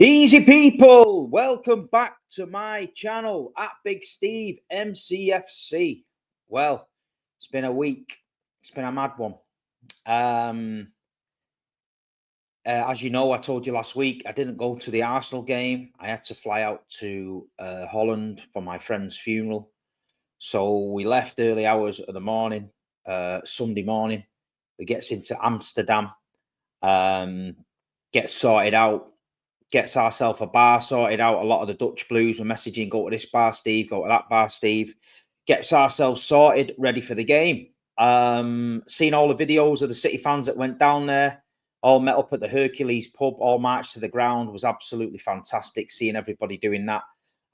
Easy people, welcome back to my channel at Big Steve MCFC. Well, it's been a week. It's been a mad one. As you know, I told you last week I didn't go to the Arsenal game. I had to fly out to Holland for my friend's funeral. So we left early hours of the morning, Sunday morning. We gets into Amsterdam, gets sorted out, gets ourselves a bar sorted out. A lot of the Dutch Blues were messaging, go to this bar, Steve, go to that bar, Steve. Gets ourselves sorted, ready for the game. Seen all the videos of the City fans that went down there, all met up at the Hercules pub, all marched to the ground. Was absolutely fantastic seeing everybody doing that.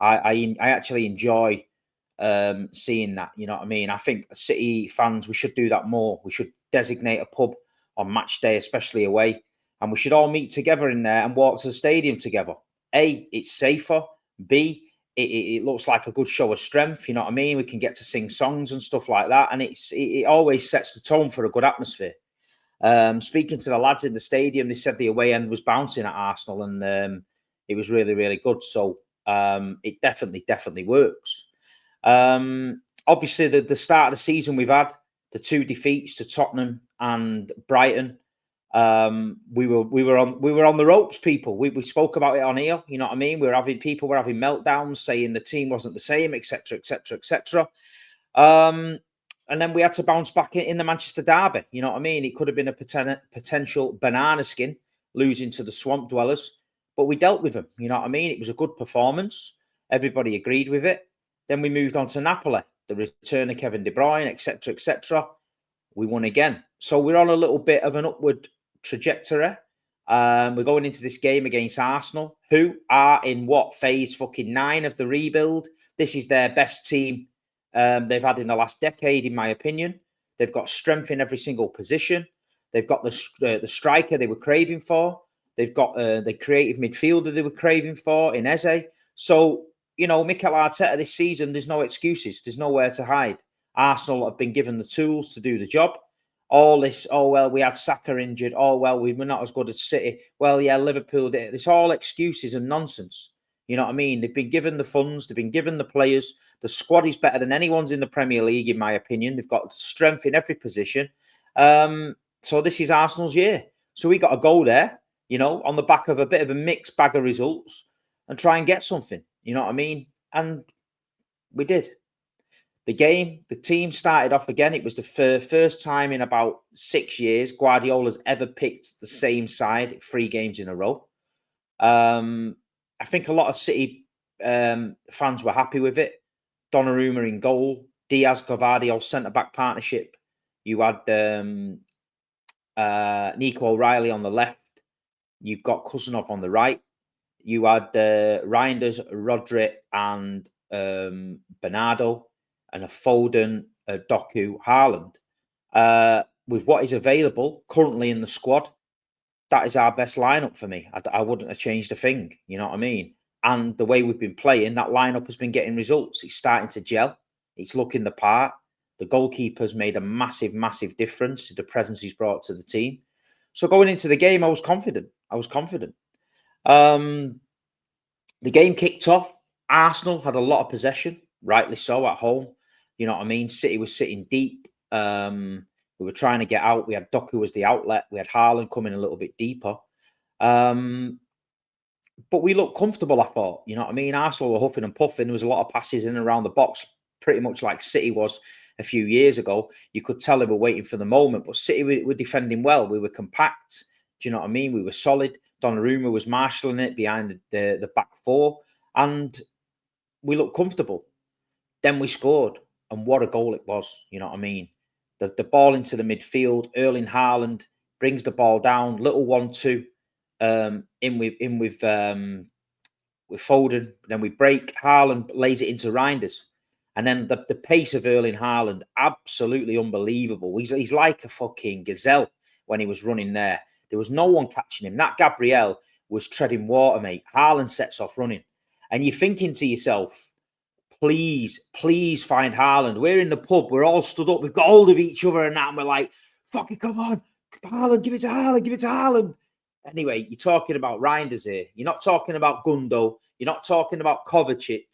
I actually enjoy seeing that. You know what I mean? I think City fans, we should do that more. We should designate a pub on match day, especially away, and we should all meet together in there and walk to the stadium together. A, it's safer. B, it looks like a good show of strength. You know what I mean? We can get to sing songs and stuff like that, and it always sets the tone for a good atmosphere. Speaking to the lads in the stadium, they said the away end was bouncing at Arsenal, and it was really, really good. So it definitely works. Obviously, the start of the season we've had the two defeats to Tottenham and Brighton. We were on the ropes, people. We spoke about it on here. You know what I mean? People were having meltdowns, saying the team wasn't the same, etc., etc., etc. And then we had to bounce back in the Manchester derby. You know what I mean? It could have been a potential banana skin losing to the Swamp Dwellers, but we dealt with them. You know what I mean? It was a good performance. Everybody agreed with it. Then we moved on to Napoli, the return of Kevin De Bruyne, etc., etc. We won again. So we're on a little bit of an upward trajectory. We're going into this game against Arsenal, who are in phase 9 of the rebuild. This is their best team they've had in the last decade, in my opinion. They've got strength in every single position. They've got the striker they were craving for. They've got the creative midfielder they were craving for in Eze. So, you know, Mikel Arteta this season, there's no excuses. There's nowhere to hide. Arsenal have been given the tools to do the job. All this, oh, well, we had Saka injured. Oh, well, we were not as good as City. Well, yeah, Liverpool did. It's all excuses and nonsense. You know what I mean? They've been given the funds. They've been given the players. The squad is better than anyone's in the Premier League, in my opinion. They've got strength in every position. So this is Arsenal's year. So we got to go there, you know, on the back of a bit of a mixed bag of results and try and get something. You know what I mean? And we did. The team started off again. It was the first time in about 6 years Guardiola's ever picked the same side 3 games in a row. I think a lot of City fans were happy with it. Donnarumma in goal, Diaz, Gvardiol centre-back partnership. You had Nico O'Reilly on the left. You've got Cousinov on the right. You had Reinders, Rodri and Bernardo, and a Foden, a Doku, Haaland. With what is available currently in the squad, that is our best lineup for me. I wouldn't have changed a thing. You know what I mean? And the way we've been playing, that lineup has been getting results. It's starting to gel. It's looking the part. The goalkeeper's made a massive, massive difference to the presence he's brought to the team. So going into the game, I was confident. The game kicked off. Arsenal had a lot of possession, rightly so, at home. You know what I mean? City was sitting deep. We were trying to get out. We had Doku as the outlet. We had Haaland coming a little bit deeper. But we looked comfortable, I thought. You know what I mean? Arsenal were huffing and puffing. There was a lot of passes in and around the box, pretty much like City was a few years ago. You could tell they were waiting for the moment, but City were defending well. We were compact. Do you know what I mean? We were solid. Donnarumma was marshalling it behind the back four, and we looked comfortable. Then we scored, and what a goal it was. You know what I mean? The ball into the midfield. Erling Haaland brings the ball down. Little 1-2 in with Foden. Then we break. Haaland lays it into Reinders. And then the pace of Erling Haaland, absolutely unbelievable. He's like a fucking gazelle when he was running there. There was no one catching him. That Gabriel was treading water, mate. Haaland sets off running. And you're thinking to yourself, please find Haaland. We're in the pub. We're all stood up. We've got hold of each other and that. And we're like, fucking come on. Haaland, give it to Haaland. Give it to Haaland. Anyway, you're talking about Reinders here. You're not talking about Gundo. You're not talking about Kovacic.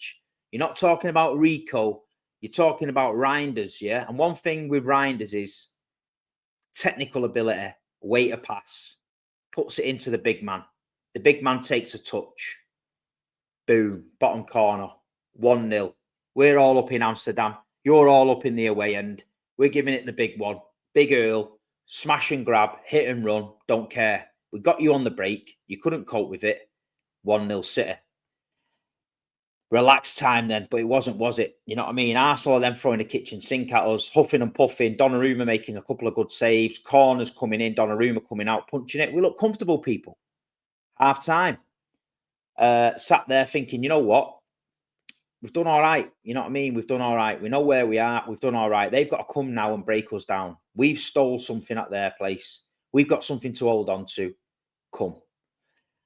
You're not talking about Rico. You're talking about Reinders, yeah? And one thing with Reinders is technical ability, way to pass, puts it into the big man. The big man takes a touch. Boom, bottom corner, 1-0. We're all up in Amsterdam. You're all up in the away end. We're giving it the big one. Big Earl, smash and grab, hit and run, don't care. We got you on the break. You couldn't cope with it. 1-0 City. Relaxed time then, but it wasn't, was it? You know what I mean? Arsenal are then throwing the kitchen sink at us, huffing and puffing. Donnarumma making a couple of good saves. Corners coming in. Donnarumma coming out, punching it. We look comfortable, people. Half time. Sat there thinking, you know what? We've done all right. You know what I mean? We've done all right. We know where we are. We've done all right. They've got to come now and break us down. We've stole something at their place. We've got something to hold on to. Come.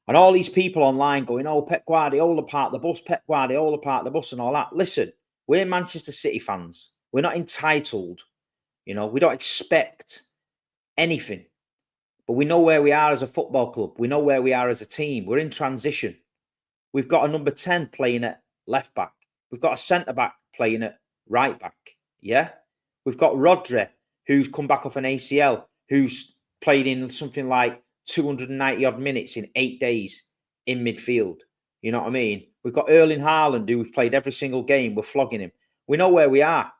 And all these people online going, oh, Pep Guardiola part the bus, Pep Guardiola part the bus and all that. Listen, we're Manchester City fans. We're not entitled. You know, we don't expect anything. But we know where we are as a football club. We know where we are as a team. We're in transition. We've got a number 10 playing at left back. We've got a centre back playing at right back. Yeah. We've got Rodri, who's come back off an ACL, who's played in something like 290 odd minutes in 8 days in midfield. You know what I mean? We've got Erling Haaland, who's played every single game. We're flogging him. We know where we are.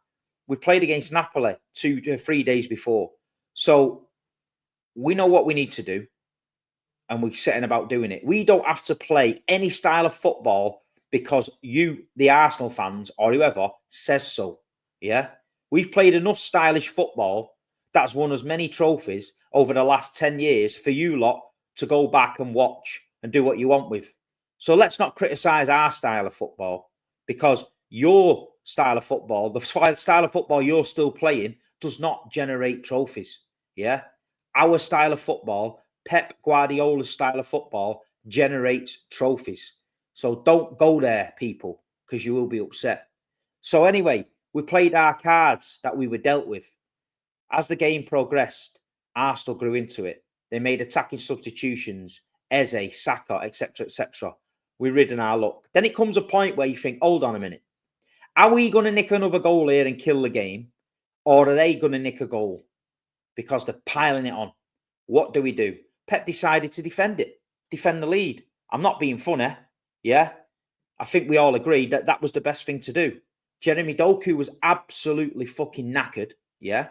We played against Napoli 3 days before. So we know what we need to do. And we're setting about doing it. We don't have to play any style of football because you, the Arsenal fans or whoever, says so. Yeah. We've played enough stylish football that's won us many trophies over the last 10 years for you lot to go back and watch and do what you want with. So let's not criticize our style of football, because your style of football, the style of football you're still playing, does not generate trophies. Yeah. Our style of football, Pep Guardiola's style of football, generates trophies. So don't go there, people, because you will be upset. So anyway, we played our cards that we were dealt with. As the game progressed, Arsenal grew into it. They made attacking substitutions, Eze, Saka, etc., etc. We're ridden our luck. Then it comes a point where you think, hold on a minute. Are we going to nick another goal here and kill the game? Or are they going to nick a goal? Because they're piling it on. What do we do? Pep decided to defend it, defend the lead. I'm not being funny. Yeah. I think we all agreed that that was the best thing to do. Jeremy Doku was absolutely fucking knackered. Yeah.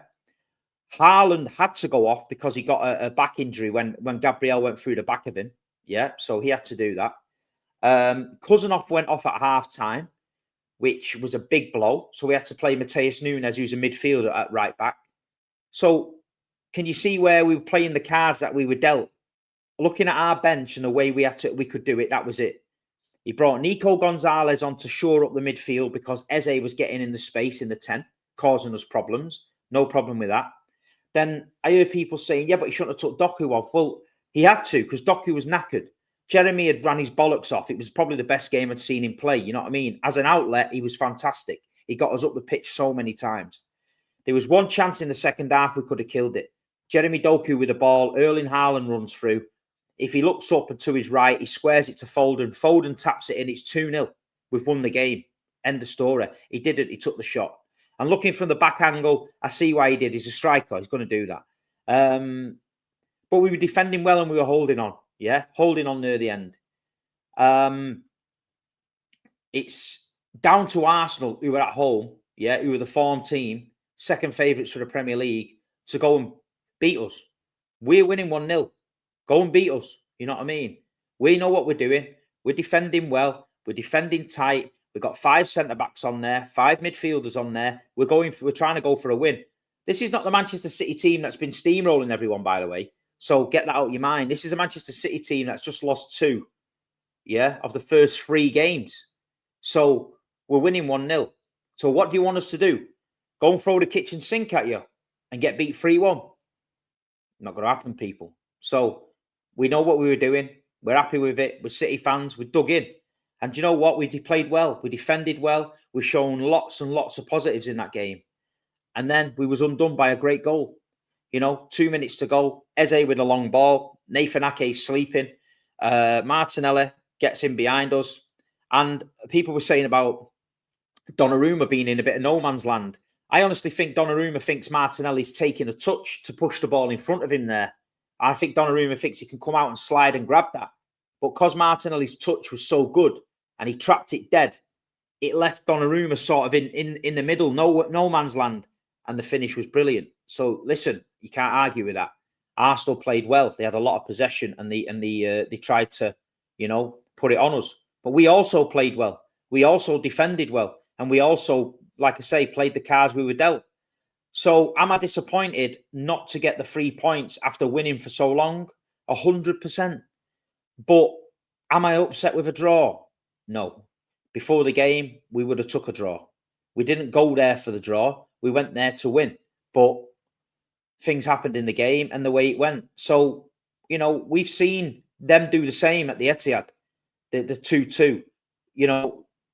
Haaland had to go off because he got a back injury when Gabriel went through the back of him. Yeah. So he had to do that. Cousinov went off at half time, which was a big blow. So we had to play Mateus Nunes, who's a midfielder, at right back. So can you see where we were playing the cards that we were dealt? Looking at our bench and the way we could do it, that was it. He brought Nico Gonzalez on to shore up the midfield because Eze was getting in the space in the 10, causing us problems. No problem with that. Then I heard people saying, yeah, but he shouldn't have took Doku off. Well, he had to, because Doku was knackered. Jeremy had ran his bollocks off. It was probably the best game I'd seen him play. You know what I mean? As an outlet, he was fantastic. He got us up the pitch so many times. There was one chance in the second half we could have killed it. Jeremy Doku with the ball. Erling Haaland runs through. If he looks up and to his right, he squares it to Foden. Foden taps it in. It's 2-0. We've won the game. End of story. He didn't. He took the shot. And looking from the back angle, I see why he did. He's a striker. He's going to do that. But we were defending well and we were holding on. Yeah, holding on near the end. It's down to Arsenal, who were at home, yeah, who were the form team, second favourites for the Premier League, to go and beat us. We're winning 1-0. Go and beat us. You know what I mean? We know what we're doing. We're defending well. We're defending tight. We've got 5 centre-backs on there, 5 midfielders on there. We're trying to go for a win. This is not the Manchester City team that's been steamrolling everyone, by the way. So get that out of your mind. This is a Manchester City team that's just lost 2, yeah, of the first 3 games. So we're winning 1-0. So what do you want us to do? Go and throw the kitchen sink at you and get beat 3-1? Not going to happen, people. So we know what we were doing. We're happy with it. We're City fans. We dug in. And you know what? We played well. We defended well. We've shown lots and lots of positives in that game. And then we was undone by a great goal. You know, 2 minutes to go. Eze with a long ball. Nathan Ake's sleeping. Martinelli gets in behind us. And people were saying about Donnarumma being in a bit of no man's land. I honestly think Donnarumma thinks Martinelli's taking a touch to push the ball in front of him there. I think Donnarumma thinks he can come out and slide and grab that. But because Martinelli's touch was so good and he trapped it dead, it left Donnarumma sort of in the middle, no man's land, and the finish was brilliant. So listen, you can't argue with that. Arsenal played well. They had a lot of possession, and they tried to, put it on us. But we also played well. We also defended well, and we also, like I say, played the cards we were dealt. So am I disappointed not to get the 3 points after winning for so long? 100%. But am I upset with a draw? No. Before the game, we would have took a draw. We didn't go there for the draw. We went there to win. But things happened in the game and the way it went. So, we've seen them do the same at the Etihad, the 2-2.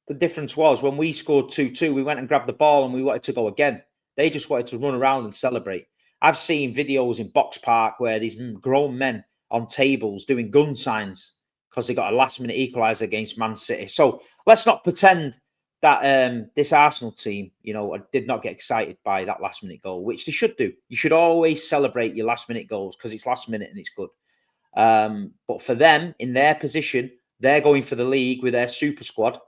The difference was when we scored 2-2, we went and grabbed the ball and we wanted to go again. They just wanted to run around and celebrate. I've seen videos in Box Park where these grown men on tables doing gun signs because they got a last-minute equaliser against Man City. So let's not pretend that this Arsenal team, did not get excited by that last-minute goal, which they should do. You should always celebrate your last-minute goals because it's last minute and it's good. But for them, in their position, they're going for the league with their super squad.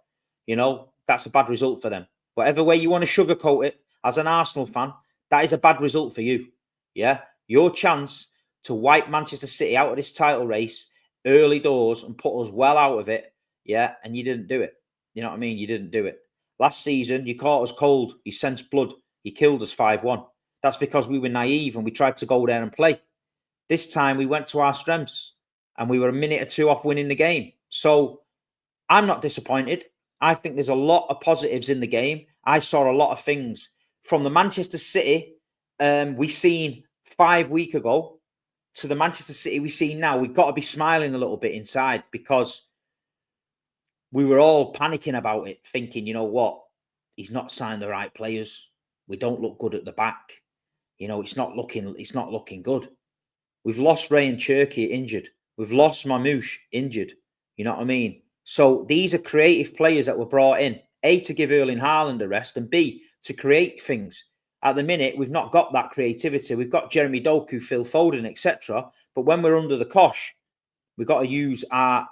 That's a bad result for them. Whatever way you want to sugarcoat it, as an Arsenal fan, that is a bad result for you. Yeah? Your chance to wipe Manchester City out of this title race early doors and put us well out of it, yeah, and you didn't do it. You know what I mean? You didn't do it. Last season, you caught us cold. You sensed blood. You killed us 5-1. That's because we were naive and we tried to go there and play. This time, we went to our strengths and we were a minute or two off winning the game. So I'm not disappointed. I think there's a lot of positives in the game. I saw a lot of things from the Manchester City we seen 5 weeks ago to the Manchester City we see now. We've got to be smiling a little bit inside because we were all panicking about it, thinking, you know what? He's not signed the right players. We don't look good at the back. It's not looking good. We've lost Ray and Cherky injured. We've lost Mamouche injured. You know what I mean? So these are creative players that were brought in, A, to give Erling Haaland a rest, and B, to create things. At the minute, we've not got that creativity. We've got Jeremy Doku, Phil Foden, etc. But when we're under the cosh, we've got to use our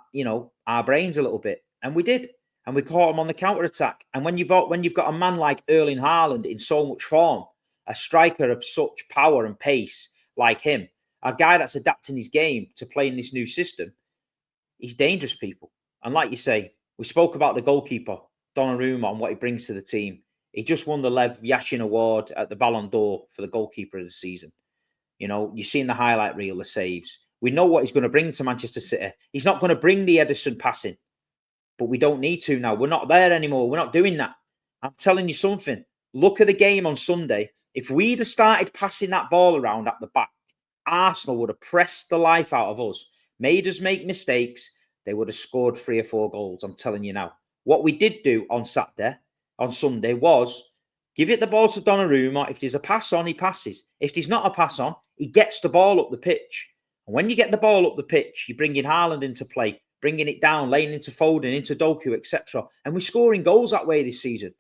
brains a little bit. And we did. And we caught them on the counter-attack. And when you've got a man like Erling Haaland in so much form, a striker of such power and pace like him, a guy that's adapting his game to play in this new system, he's dangerous, people. And like you say, we spoke about the goalkeeper, Donnarumma, and what he brings to the team. He just won the Lev Yashin Award at the Ballon d'Or for the goalkeeper of the season. You've seen the highlight reel, the saves. We know what he's going to bring to Manchester City. He's not going to bring the Ederson passing, but we don't need to now. We're not there anymore. We're not doing that. I'm telling you something. Look at the game on Sunday. If we'd have started passing that ball around at the back, Arsenal would have pressed the life out of us, made us make mistakes. They would have scored 3 or 4 goals. I'm telling you now. What we did do on Sunday, was give it the ball to Donnarumma. If there's a pass on, he passes. If there's not a pass on, he gets the ball up the pitch. And when you get the ball up the pitch, you bring in Haaland into play, bringing it down, laying into Foden, into Doku, etc. And we're scoring goals that way this season.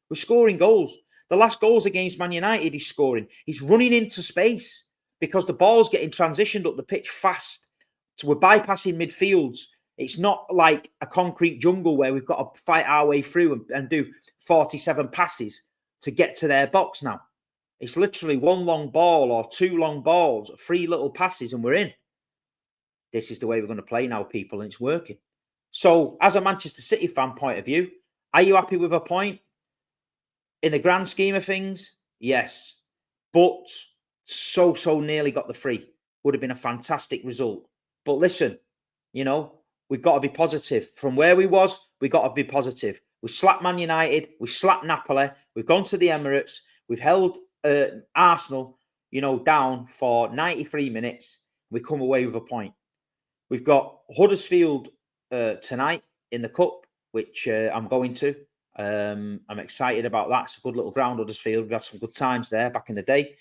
We're scoring goals. The last goals against Man United, he's scoring. He's running into space because the ball's getting transitioned up the pitch fast. So we're bypassing midfields. It's not like a concrete jungle where we've got to fight our way through and do 47 passes to get to their box now. It's literally 1 long ball or 2 long balls, 3 little passes, and we're in. This is the way we're going to play now, people, and it's working. So, as a Manchester City fan point of view, are you happy with a point? In the grand scheme of things, yes. But so nearly got the 3. Would have been a fantastic result. But listen, we've got to be positive. From where we was, we got to be positive. We slapped Man United. We slapped Napoli. We've gone to the Emirates. We've held Arsenal, down for 93 minutes. We come away with a point. We've got Huddersfield tonight in the Cup, which I'm going to. I'm excited about that. It's a good little ground, Huddersfield. We've had some good times there back in the day.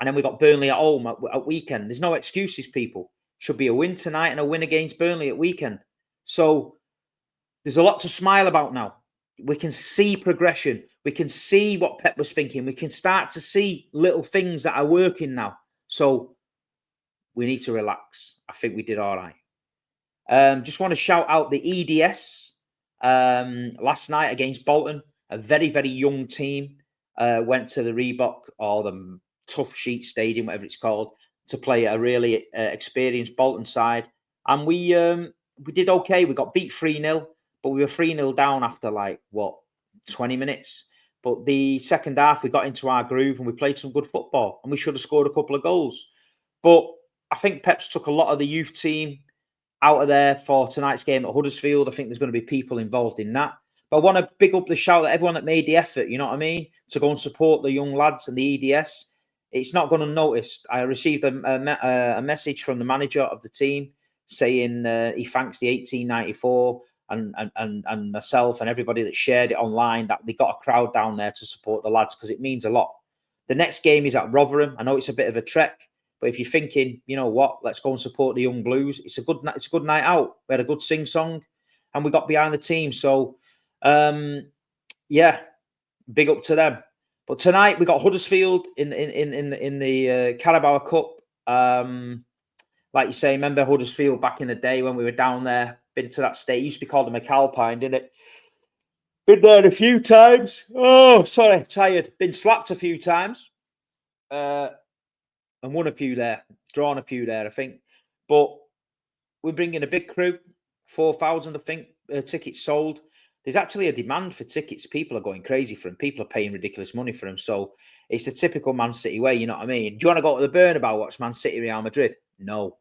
And then we got Burnley at home at weekend. There's no excuses, people. Should be a win tonight and a win against Burnley at weekend. So there's a lot to smile about now. We can see progression. We can see what Pep was thinking. We can start to see little things that are working now. So we need to relax. I think we did all right. Just want to shout out the EDS last night against Bolton. A very, very young team went to the Reebok or the Tough Sheet Stadium, whatever it's called, to play a really experienced Bolton side. And we did okay. We got beat 3-0, but we were 3-0 down after 20 minutes. But the second half, we got into our groove and we played some good football, and we should have scored a couple of goals. But I think Pep's took a lot of the youth team out of there for tonight's game at Huddersfield. I think there's going to be people involved in that. But I want to big up the shout at everyone that made the effort, you know what I mean, to go and support the young lads and the EDS. It's not gone unnoticed. I received a message from the manager of the team saying he thanks the 1894 and myself and everybody that shared it online, that they got a crowd down there to support the lads, because it means a lot. The next game is at Rotherham. I know it's a bit of a trek, but if you're thinking, you know what, let's go and support the young Blues, it's a good night out. We had a good sing song, and we got behind the team. So, yeah, big up to them. But tonight we got Huddersfield in the Carabao Cup. Like you say, remember Huddersfield back in the day when we were down there? Been to that state. It used to be called the McAlpine, didn't it? Been there a few times. Oh, sorry, tired. Been slapped a few times. And won a few there, drawn a few there, I think. But we're bringing a big crew, 4,000, I think, tickets sold. There's actually a demand for tickets. People are going crazy for them. People are paying ridiculous money for them. So it's the typical Man City way, you know what I mean? Do you want to go to the Bernabeu, watch Man City, Real Madrid? No.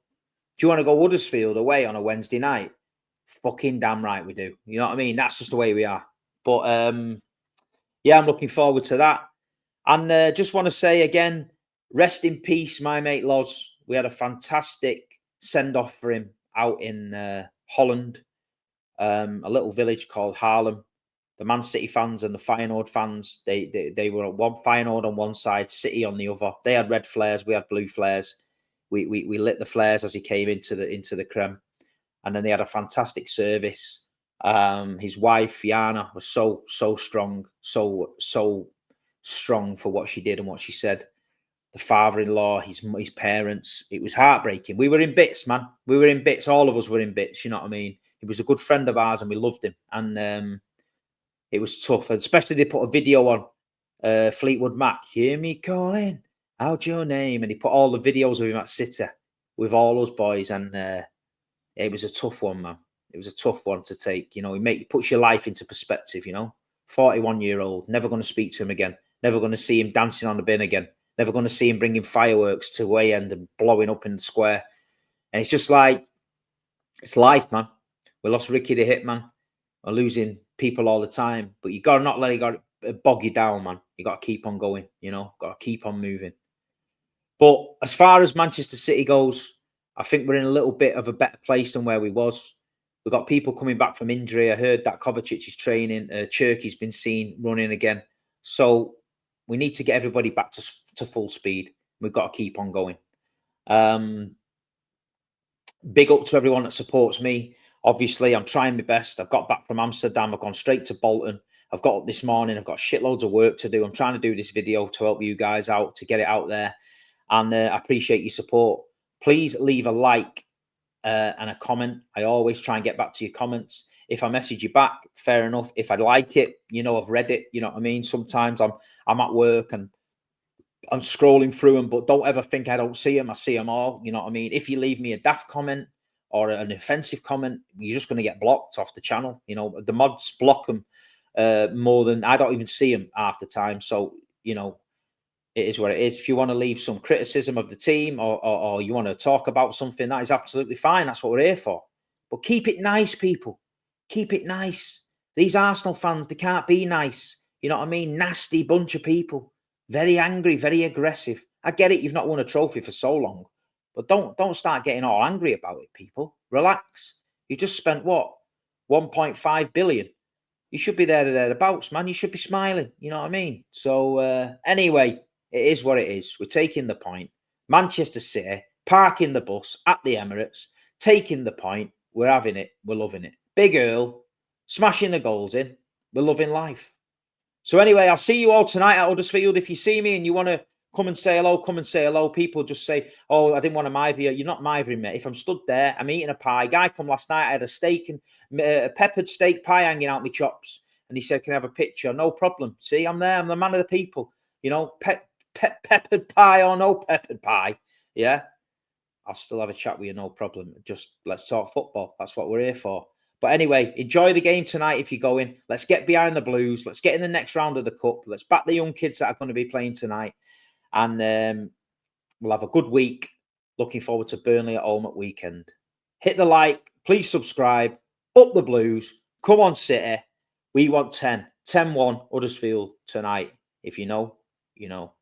Do you want to go Huddersfield away on a Wednesday night? Fucking damn right we do. You know what I mean? That's just the way we are. But, yeah, I'm looking forward to that. And just want to say again, rest in peace, my mate Loz. We had a fantastic send-off for him out in Holland, a little village called Haarlem. The Man City fans and the Feyenoord fans, they were on one Feyenoord on one side, City on the other. They had red flares, we had blue flares. We lit the flares as he came into the creme, and then they had a fantastic service. His wife Fiona was so strong, so strong for what she did and what she said. The father-in-law, his parents, it was heartbreaking. We were in bits, man. We were in bits. All of us were in bits. You know what I mean? He was a good friend of ours, and we loved him. And it was tough, and especially they put a video on Fleetwood Mac. Hear me calling out your name, and he put all the videos of him at City with all those boys, and it was a tough one, man. It was a tough one to take. You know, it puts your life into perspective. You know, 41-year-old, never going to speak to him again. Never going to see him dancing on the bin again. Never going to see him bringing fireworks to Way End and blowing up in the square. And it's just like, it's life, man. We lost Ricky the Hitman. We're losing people all the time. But you got to not let it bog you down, man. You got to keep on going, you know. Got to keep on moving. But as far as Manchester City goes, I think we're in a little bit of a better place than where we was. We've got people coming back from injury. I heard that Kovacic is training. Cherky's been seen running again. So we need to get everybody back to full speed. We've got to keep on going. Big up to everyone that supports me. Obviously, I'm trying my best. I've got back from Amsterdam. I've gone straight to Bolton. I've got up this morning. I've got shitloads of work to do. I'm trying to do this video to help you guys out, to get it out there. And I appreciate your support. Please leave a like and a comment. I always try and get back to your comments. If I message you back, fair enough. If I like it, you know, I've read it. You know what I mean? Sometimes I'm at work and I'm scrolling through them, but don't ever think I don't see them. I see them all. You know what I mean? If you leave me a daft comment or an offensive comment, you're just going to get blocked off the channel. You know, the mods block them more than I don't even see them half the time. So, you know, it is what it is. If you want to leave some criticism of the team or you want to talk about something, that is absolutely fine. That's what we're here for. But keep it nice, people. Keep it nice. These Arsenal fans, they can't be nice. You know what I mean? Nasty bunch of people. Very angry, very aggressive. I get it. You've not won a trophy for so long. But don't start getting all angry about it, people. Relax. You just spent, what, 1.5 billion? You should be there or thereabouts, man. You should be smiling. You know what I mean? So, anyway, It is what it is. We're taking the point. Manchester City, parking the bus at the Emirates, taking the point. We're having it. We're loving it. Big Earl, smashing the goals in. We're loving life. So anyway, I'll see you all tonight at Huddersfield. If you see me and you want to come and say hello, come and say hello. People just say, oh, I didn't want to mither you. You're not mithering me. If I'm stood there, I'm eating a pie. Guy come last night, I had a steak and a peppered steak pie hanging out my chops. And he said, can I have a picture? No problem. See, I'm there. I'm the man of the people. You know, peppered pie or no peppered pie. Yeah. I'll still have a chat with you, no problem. Just let's talk football. That's what we're here for. But anyway, enjoy the game tonight if you're going. Let's get behind the Blues. Let's get in the next round of the Cup. Let's back the young kids that are going to be playing tonight. And we'll have a good week. Looking forward to Burnley at home at weekend. Hit the like. Please subscribe. Up the Blues. Come on, City. We want 10. 10-1 Huddersfield tonight. If you know, you know.